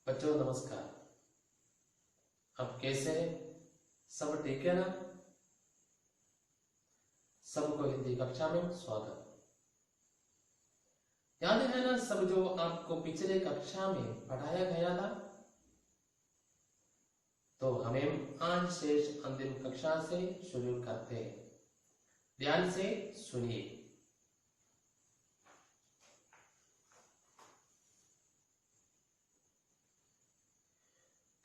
बच्चों नमस्कार। अब कैसे हैं? सब ठीक है ना? सबको हिंदी कक्षा में स्वागत। याद है ना सब जो आपको पिछले कक्षा में पढ़ाया गया था? तो हमें आज शेष अंतिम कक्षा से शुरू करते हैं। ध्यान से सुनिए।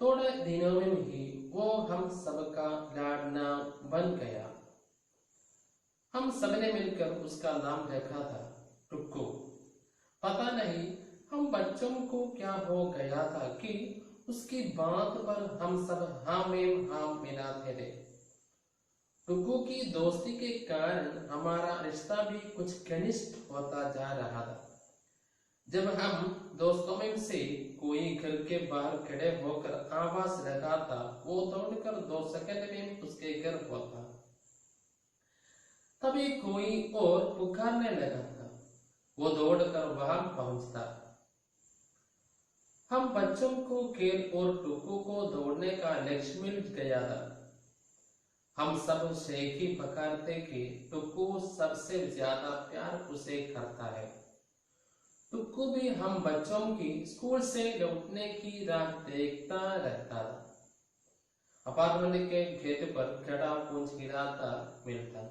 थोड़े दिनों में ही वो हम सबका लाडला बन गया। हम सबने मिलकर उसका नाम रखा था टुक्कू। पता नहीं हम बच्चों को क्या हो गया था कि उसकी बात पर हम सब हाँ में हाँ मिलाते थे। टुक्कू की दोस्ती के कारण हमारा रिश्ता भी कुछ घनिष्ठ होता जा रहा था। जब हम दोस्तों में से कोई घर के बाहर खड़े होकर आवाज लगाता, वो दौड़कर 2 सेकंड में उसके घर होता। तभी कोई और पुकारने लगा था, वो दौड़कर वहां पहुंचता। हम बच्चों को खेल और टुक्कू को दौड़ने का लक्ष्य मिल गया था। हम सब शेखी पकड़ते कि टुक्कू सबसे ज्यादा प्यार उसे करता है। टुक्कू भी हम बच्चों की स्कूल से लौटने की राह देखता रहता था। अपार्टमेंट के गेट पर खड़ा पूंछ हिलाता मिलता।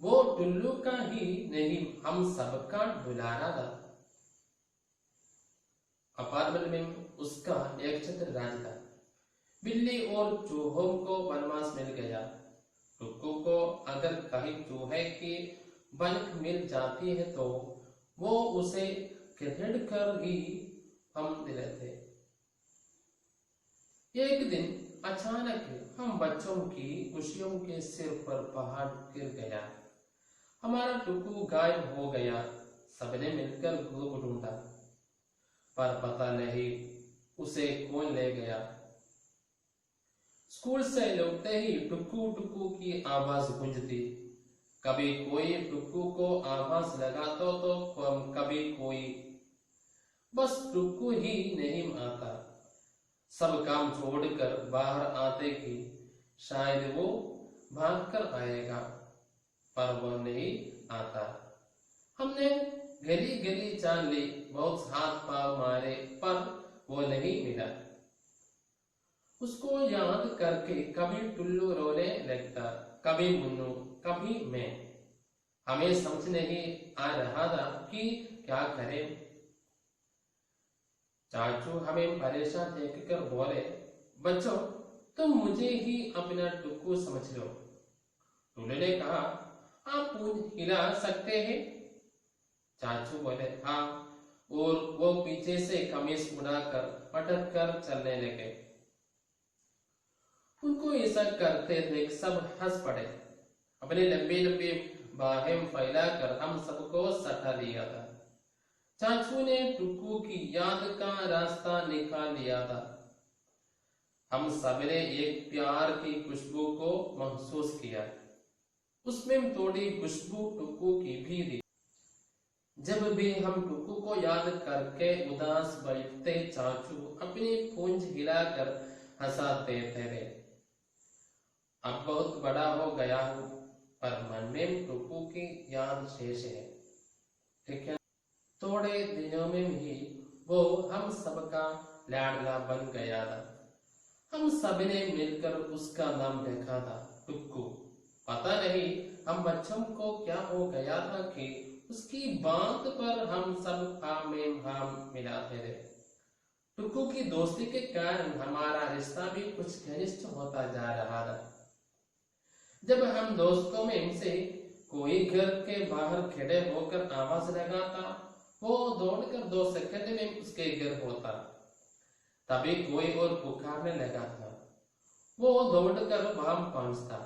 वो टुल्लू का ही नहीं, हम सबका दुलारा था। अपार्टमेंट में उसका एक छत्र राज था। बिल्ली और चूहों को बनवास मिल गया। टुक्कू को अगर कहीं चूहे की बनक मिल जाती है तो वो उसे खदेड़ कर ही हम दिलाते। एक दिन अचानक हम बच्चों की खुशियों के सिर पर पहाड़ गिर गया। हमारा टुक्कू गायब हो गया। सबने मिलकर खूब ढूंढा, पर पता नहीं उसे कौन ले गया। स्कूल से लौटते ही टुक्कू टुक्कू की आवाज गूंजती। कभी कोई टुक्कू को आवाज लगाता तो कभी कोई। बस टुक्कू ही नहीं आता। सब काम छोड़कर बाहर आते कि शायद वो भागकर आएगा, पर वो नहीं आता। हमने गली गली जान ली, बहुत हाथ पांव मारे, पर वो नहीं मिला। उसको याद करके कभी टुल्लू रोने लगता, कभी मुन्नू, कभी मैं। हमें समझ नहीं आ रहा था कि क्या करें। चाचू हमें परेशान देखकर बोले, बच्चों तुम मुझे ही अपना टुक्कू समझ लो। टुल्लू ने कहा, आप पूंछ हिला सकते हैं? चाचू बोले, हाँ, और वो पीछे से कमीज उड़ाकर पटक कर चलने लगे। उनको ऐसा करते देख सब हंस पड़े। अपनी लंबी लंबी बाहें फैलाकर हम सबको सटा लिया था। चाचू ने टुक्कू की याद का रास्ता निकाल लिया था। हम सबने एक प्यार की खुशबू को महसूस किया। उसमें थोड़ी खुशबू टुक्कू की भी थी। जब भी हम टुक्कू को याद करके उदास बैठते, चाचू अपनी पूंछ हिलाकर हंसाते थे। अब बहुत बड़ा हो गया हूँ, पर मन में टुक्कू की याद शेष है। ठीक है। थोड़े दिनों में ही वो हम सबका लाडला बन गया था। हम सबने मिलकर उसका नाम रखा था टुक्कू। पता नहीं हम बच्चों को क्या हो गया था कि उसकी बात पर हम सब हाँ में हाँ मिलाते थे। टुक्कू की दोस्ती के कारण हमारा रिश्ता भी कुछ घनिष्ठ होता जा रहा था। जब हम दोस्तों में से कोई घर के बाहर खड़े होकर आवाज लगाता, वो दौड़कर 2 सेकंड में उसके घर होता। तभी कोई और पुकारने लगा था, वो दौड़कर वहां पहुंचता।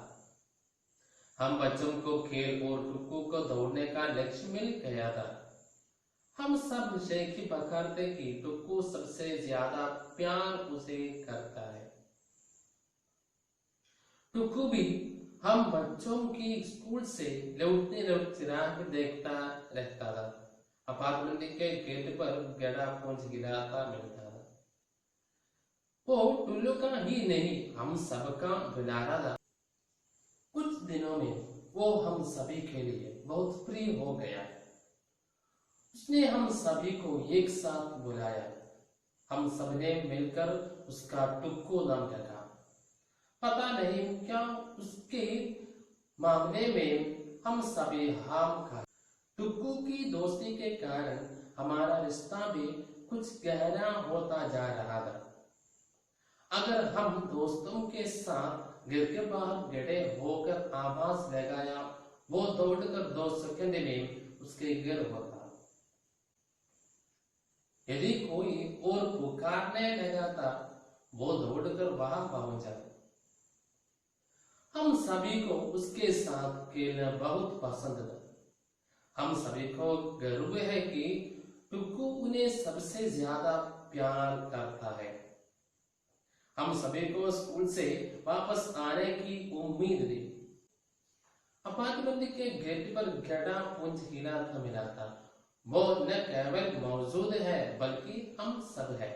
हम बच्चों को खेल और टुक्कू को दौड़ने का लक्ष्य मिल गया था। हम सब शेखी पकड़ते कि टुक्कू सबसे ज्यादा प्यार उसे करता है। टुक्कू भी हम बच्चों की स्कूल से लौटने राह देखता रहता था। अपार्टमेंट के गेट पर गड़ा पूंछ गिराता मिलता था। वो टुल्लू का ही नहीं, हम सबका दुलारा था। कुछ दिनों में वो हम सभी के लिए बहुत प्रिय हो गया। उसने हम सभी को एक साथ बुलाया। हम सबने मिलकर उसका टुक्कू नाम रखा। पता नहीं क्या उसके मामले में हम सभी हाम खा। टुक्कू की दोस्ती के कारण हमारा रिश्ता भी कुछ गहरा होता जा रहा था। अगर हम दोस्तों के साथ घर के बाहर खड़े होकर आवाज लगाया, वो दौड़कर 2 सेकंड में उसके घर होता। यदि कोई और पुकारने लगा था, वो दौड़कर वहां पहुंच जाता। हम सभी को उसके साथ खेलना बहुत पसंद था। हम सभी को गर्व है कि टुक्कू उन्हें सबसे ज्यादा प्यार करता है। हम सभी को स्कूल से वापस आने की उम्मीद थी। अपार्टमेंट के गेट पर गड़ा पूंछ हिलाता मिला था। वो न केवल मौजूद है बल्कि हम सब है।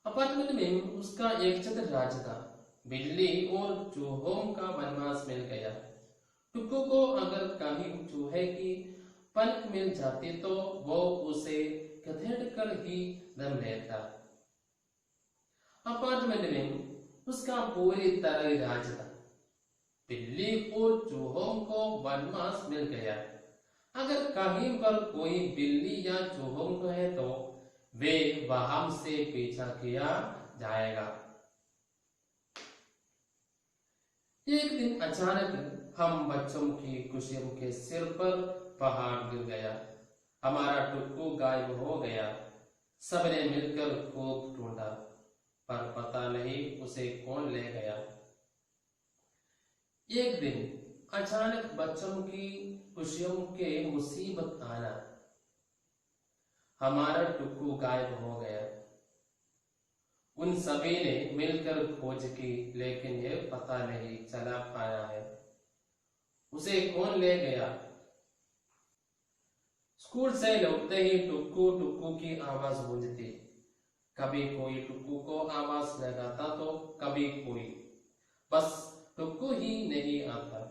अपार्टमेंट में उसका एक छत्र राज था। बिल्ली और चूहों का वनवास मिल गया। टुक्कू को अगर कहीं चूहे की पलक मिल जाती तो वो उसे खदेड़ कर ही दम लेता। अपार्टमेंट में उसका पूरी तरह राज था। बिल्ली और चूहों को वनवास मिल गया। अगर कहीं पर कोई बिल्ली या चूहों को है तो वे वहां से पीछा किया जाएगा। एक दिन अचानक हम बच्चों की खुशियों के सिर पर पहाड़ गिर गया। हमारा टुक्कू गायब हो गया। सबने मिलकर खूब ढूंढा, पर पता नहीं उसे कौन ले गया। एक दिन अचानक बच्चों की खुशियों के मुसीबत आना। हमारा टुक्कू गायब हो गया। उन सभी ने मिलकर खोज की, लेकिन ये पता नहीं चला पाया है उसे कौन ले गया। स्कूल से लौटते ही टुक्कू टुक्कू की आवाज गूंजती। कभी कोई टुक्कू को आवाज लगाता तो कभी कोई। बस टुक्कू ही नहीं आता।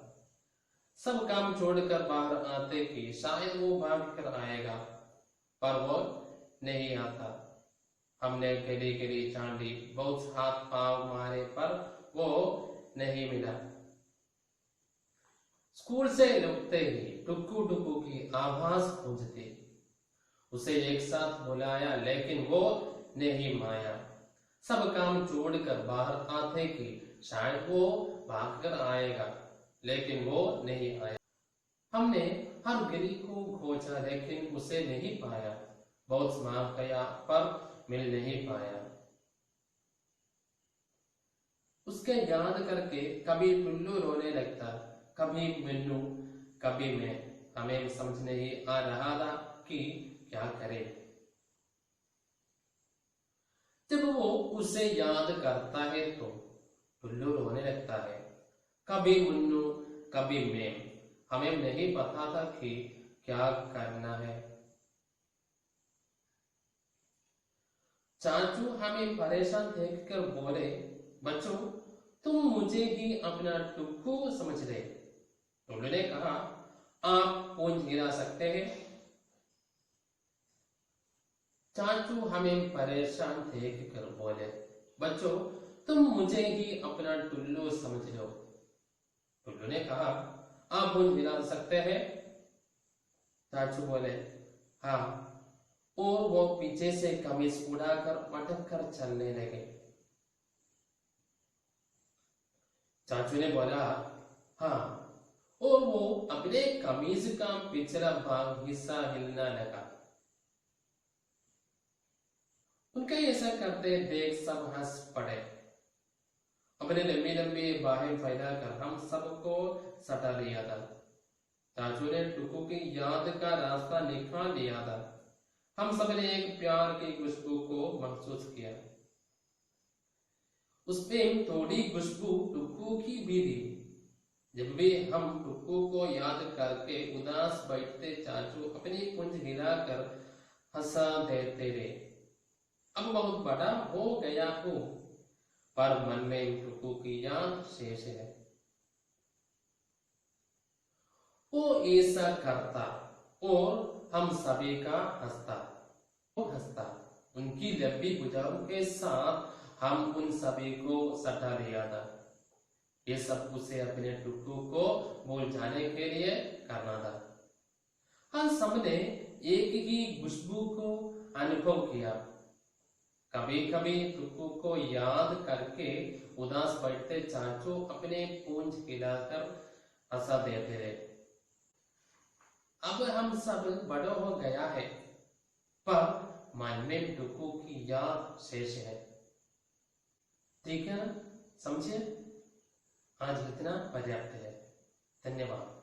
सब काम छोड़कर बाहर आते कि शायद वो भाग कर आएगा, पर वो नहीं आता। हमने गली गली छांडी, बहुत हाथ पांव मारे, पर वो नहीं मिला। स्कूल से लौटते ही टुक्कू टुक्कू की आवाज गूंजती। उसे एक साथ बुलाया, लेकिन वो नहीं माया। सब काम छोड़कर बाहर आते कि शायद वो भागकर आएगा, लेकिन वो नहीं आया। हमने हर गली को खोजा, लेकिन उसे नहीं पाया। बहुत मांग गया, पर मिल नहीं पाया। उसके याद करके कभी टुल्लू रोने लगता, कभी मिन्नू, कभी मैं। हमें समझ नहीं आ रहा था कि क्या करे। जब वो उसे याद करता है तो टुल्लू रोने लगता है। कभी मुन्नू, कभी मैं। हमें नहीं पता था कि क्या करना है। चाचू हमें परेशान देखकर बोले, बच्चों तुम मुझे ही अपना टुक्कू समझ रहे। टुल्लू ने कहा, आप पूंछ गिरा सकते हैं। चाचू हमें परेशान देखकर बोले, बच्चों तुम मुझे ही अपना टुल्लू समझ लो। टुल्लू ने कहा, आप पूंछ गिरा सकते हैं। चाचू बोले, हाँ, और वो पीछे से कमीज उड़ाकर पटक कर चलने लगे। चाचू ने बोला, हाँ, और वो अपने कमीज का पिछला भाग हिस्सा हिलना लगा। उनके ऐसा करते देख सब हंस पड़े। अपने लंबी लंबी बाहें फैलाकर हम सबको सटा लिया था। चाचू ने टुक्कू की याद का रास्ता निकाल लिया था। हम सबने एक प्यार की खुशबू को महसूस किया। उसमें थोड़ी खुशबू टुक्कू की भी थी। जब भी हम टुक्कू को याद करके उदास बैठते, चाचू अपनी पूंछ हिलाकर हंसा देते रे। अब बहुत बड़ा हो गया हूँ, पर मन में टुक्कू की याद शेष है। वो ऐसा करता और हम सभी का हंसता, वो हंसता। उनकी लंबी भुजाओं के साथ हम उन सभी को सटा दिया था। ये सब उसे अपने टुक्कू को भूल जाने के लिए करना था। हम सबने एक ही खुशबू को अनुभव किया। कभी कभी टुक्कू को याद करके उदास बैठते चाचू अपने पूंछ हिलाकर हंसा देते थे। अब हम सब बड़े हो गया है, पर मन में टुक्कू की याद शेष है। ठीक है ना? समझे? आज इतना पर्याप्त है। धन्यवाद।